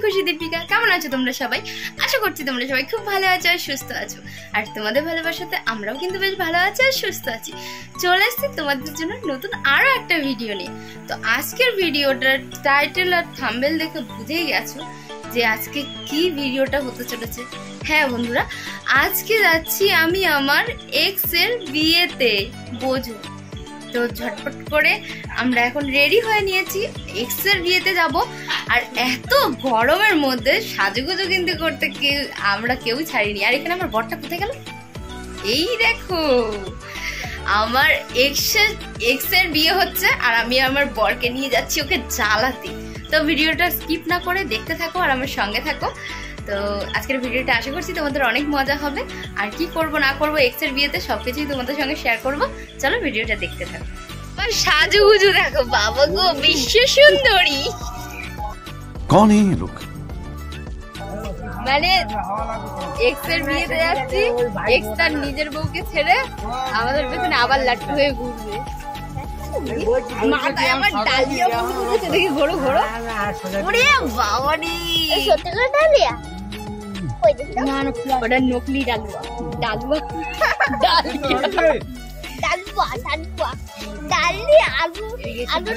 খুশি দীপিকা। কেমন আছো তোমরা সবাই? আশা করছি তোমরা সবাই খুব ভালো আছো আর সুস্থ আছো, আর তোমাদের ভালোবাসাতে আমরাও কিন্তু বেশ ভালো আছি আর সুস্থ আছি। চলে এসেছি তোমাদের জন্য নতুন আরো একটা ভিডিও নিয়ে। তো আজকের ভিডিওটার টাইটেল আর থাম্বনেল দেখে বুঝেই গেছো যে আজকে কি ভিডিওটা হতে চলেছে। হ্যাঁ বন্ধুরা, আজকে যাচ্ছি আমি আমার এক্স এর বিয়েতে, বোঝো তো। ঝটপট করে আমরা এখন রেডি হয়ে নিয়েছি, এক্স এর বিয়েতে যাব। আর এত গরমের মধ্যে সাজুগুজু কিন্তু করতে আমরা কেউ ছাড়িনি। আর এখানে আমার বরটা কোথায় গেল? এই দেখো, আমার এক্স এর বিয়ে হচ্ছে আর আমি আমার বরকে নিয়ে যাচ্ছি ওকে জ্বালাতে। তো ভিডিওটা স্কিপ না করে দেখতে থাকো আর আমার সঙ্গে থাকো। তো আজকের ভিডিওটা আশা করছি তোমাদের অনেক মজা হবে। আর কি করব না করব এক্স এর বিয়েতে সবকিছুই তোমাদের সঙ্গে শেয়ার করব। চলো ভিডিওটা দেখতে থাকো। আর সাজুগুজু দেখো, বাবা গো বিশ্ব সুন্দরী। कौन है ये लोग? মানে এক্স এর বিয়েতে যাচ্ছি, এক্স তার নিজের বউকে ছেড়ে আমাদের পেছনে আবার লাট্টু হয়ে ঘুরবে। মাথায় আমার ডালিয়া ফুল ঘুরেছে, দেখি ঘোরো ঘোরো। ওরে বাবা রে, সত্যি করে ডালিয়া? না না, ওটা নকলি ডালুয়া। ডালুয়া ডালিয়া ডালুয়া ডালুয়া ডালিয়া আলু আলু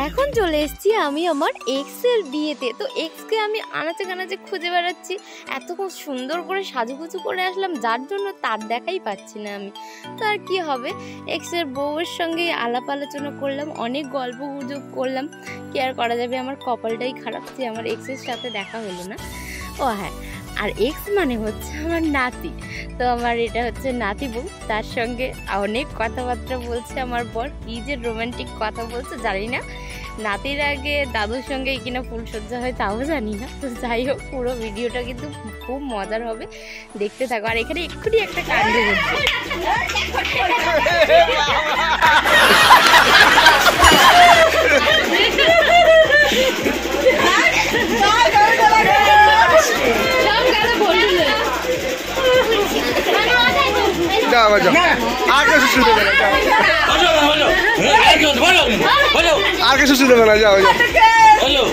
এখন চলে এসেছি আমি আমার এক্স এর বিয়েতে। তো এক্স কে আমি আনাচে কানাচে খুঁজে বেড়াচ্ছি, এত সুন্দর করে সাজুগুজু করে আসলাম যার জন্য তার দেখাই পাচ্ছি না আমি। তো আর কি হবে, এক্স এর বউয়ের সঙ্গে আলাপ আলোচনা করলাম, অনেক গল্প গুজব করলাম। কি আর করা যাবে, আমার কপালটাই খারাপ যে আমার এক্স এর সাথে দেখা হলো না। ও হ্যাঁ, আর এক্স মানে হচ্ছে আমার নাতি। তো আমার এটা হচ্ছে নাতি বউ, তার সঙ্গে অনেক কথাবার্তা বলছে আমার বর। কি যে রোমান্টিক কথা বলছে জানি না। নাতির আগে দাদুর সঙ্গে কিনা ফুলসজ্জা হয় তাও জানি না। তো যাই হোক, পুরো ভিডিওটা কিন্তু খুব মজার হবে, দেখতে থাকো। আর এখানে এক্ষুনি একটা কাণ্ড ঘটছে। जाओ जाओ, आगे से शुरू करना, जाओ आगे से शुरू करना, जाओ जाओ। हेलो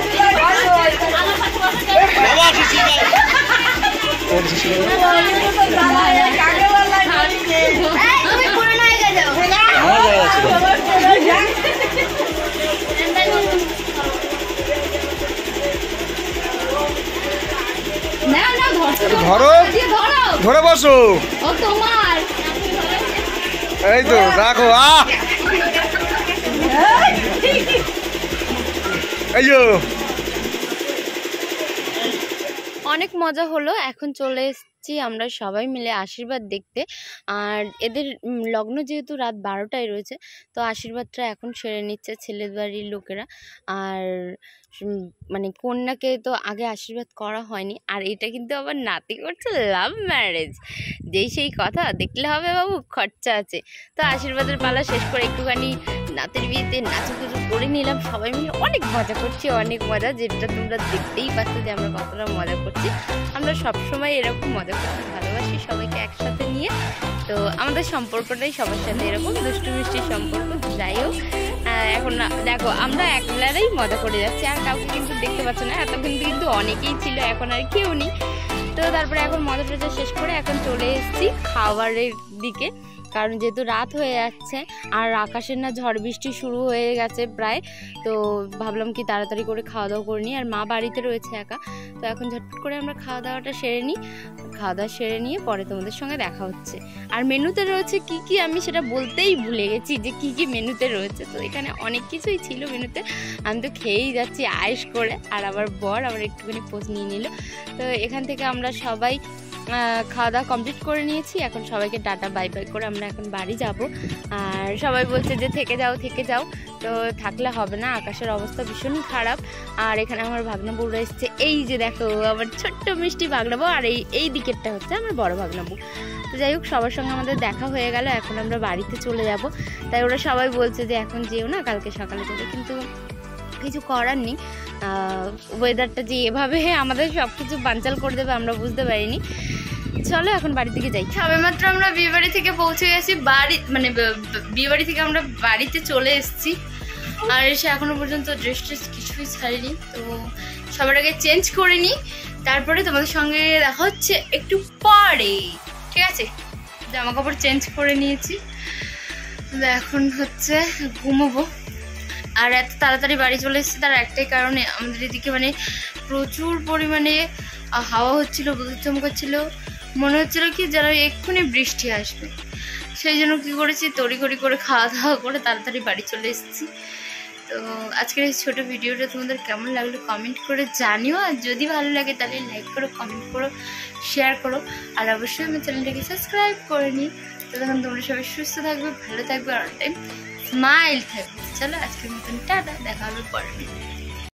ধরো ধরে বসো, এই তো রাখো। অনেক মজা হলো। এখন চলে এসেছি আমরা সবাই মিলে আশীর্বাদ দেখতে। আর এদের লগ্ন যেহেতু রাত 12টায় রয়েছে, তো আশীর্বাদটা এখন সেরে নিচ্ছে ছেলের বাড়ির লোকেরা। আর মানে কন্যাকে তো আগে আশীর্বাদ করা হয়নি। আর এটা কিন্তু আবার নাতি করছে লাভ ম্যারেজ, যেই সেই কথা, দেখলে হবে বাবু খরচা আছে। তো আশীর্বাদের পালা শেষ করে একটুখানি নাতির বিয়েতে নাচুকুচু করে নিলাম সবাই মিলে। অনেক মজা করছি, অনেক মজা, যেটা তোমরা দেখতেই পাচ্ছ যে আমরা কতটা মজা করছি। আমরা সবসময় এরকম মজা করতে ভালোবাসি, সবাইকে একসাথে নিয়ে। তো আমাদের সম্পর্কটাই সবার সাথে এরকম দুষ্টু মিষ্টি সম্পর্ক। যাই হোক, এখন দেখো আমরা একলারাই মজা করে যাচ্ছি, আর কাউকে কিন্তু দেখতে পাচ্ছ না। এতক্ষণ কিন্তু অনেকেই ছিল, এখন আর কেউ নেই। তো তারপরে এখন মজা টজা শেষ করে এখন চলে এসেছি খাবারের দিকে, কারণ যেহেতু রাত হয়ে যাচ্ছে আর আকাশের না ঝড় বৃষ্টি শুরু হয়ে গেছে প্রায়। তো ভাবলাম কি তাড়াতাড়ি করে খাওয়া দাওয়া করে নিই, আর মা বাড়িতে রয়েছে একা। তো এখন ঝটপট করে আমরা খাওয়া দাওয়াটা সেরে নিই। খাওয়া দাওয়া সেরে নিয়ে পরে তোমাদের সঙ্গে দেখা হচ্ছে। আর মেনুতে রয়েছে কি কি আমি সেটা বলতেই ভুলে গেছি যে কি কি মেনুতে রয়েছে। তো এখানে অনেক কিছুই ছিল মেনুতে, আমি তো খেয়েই যাচ্ছি আয়েশ করে। আর আবার বর আবার একটুখানি পোজ নিয়ে নিল। তো এখান থেকে আমরা সবাই খাওয়া দাওয়া কমপ্লিট করে নিয়েছি। এখন সবাইকে টাটা বাই বাই করে আমরা এখন বাড়ি যাব। আর সবাই বলছে যে থেকে যাও থেকে যাও, তো থাকলে হবে না, আকাশের অবস্থা ভীষণই খারাপ। আর এখানে আমার ভাগনা বউরা এসছে, এই যে দেখো আমার ছোট্ট মিষ্টি ভাগনা বউ, আর এই দিকেরটা হচ্ছে আমার বড় ভাগনা বউ। তো যাই হোক, সবার সঙ্গে আমাদের দেখা হয়ে গেল, এখন আমরা বাড়িতে চলে যাব। তাই ওরা সবাই বলছে যে এখন যেও না, কালকে সকালে যাবে, কিন্তু কিছু করার নেই। ওয়েদারটা যে এভাবে আমাদের সব কিছু বানচাল করে দেবে আমরা বুঝতে পারিনি। চলো এখন বাড়ির দিকে যাই। সবেমাত্র আমরা বিয়ে বাড়ি থেকে পৌঁছে গেছি, বাড়ি মানে বিয়ে বাড়ি থেকে আমরা বাড়িতে চলে এসেছি। আর এসে এখনো পর্যন্ত ড্রেস ট্রেস কিছুই ছাড়িনি, তো সবার আগে চেঞ্জ করে নিই, তারপরে তোমাদের সঙ্গে দেখা হচ্ছে একটু পরে, ঠিক আছে? জামা কাপড় চেঞ্জ করে নিয়েছি, এখন হচ্ছে ঘুমোবো। আর এত তাড়াতাড়ি বাড়ি চলে এসেছে তার একটাই কারণে, আমাদের এদিকে মানে প্রচুর পরিমাণে হাওয়া হচ্ছিল, বিদ্যুৎ চমকাচ্ছিল, মনে হচ্ছিল কি যেন এক্ষুনি বৃষ্টি আসবে। সেই জন্য কী করেছি, তড়িঘড়ি করে খাওয়া দাওয়া করে তাড়াতাড়ি বাড়ি চলে এসেছি। তো আজকের এই ছোটো ভিডিওটা তোমাদের কেমন লাগলো কমেন্ট করে জানিও, আর যদি ভালো লাগে তাহলে লাইক করো, কমেন্ট করো, শেয়ার করো, আর অবশ্যই আমার চ্যানেলটাকে সাবস্ক্রাইব করে নিই। তো তখন তোমরা সবাই সুস্থ থাকবে, ভালো থাকবে, আর টাইম স্মাইল থাকবে। চলো আজকের মতন টাটা, দেখা হবে পরের ভিডিও।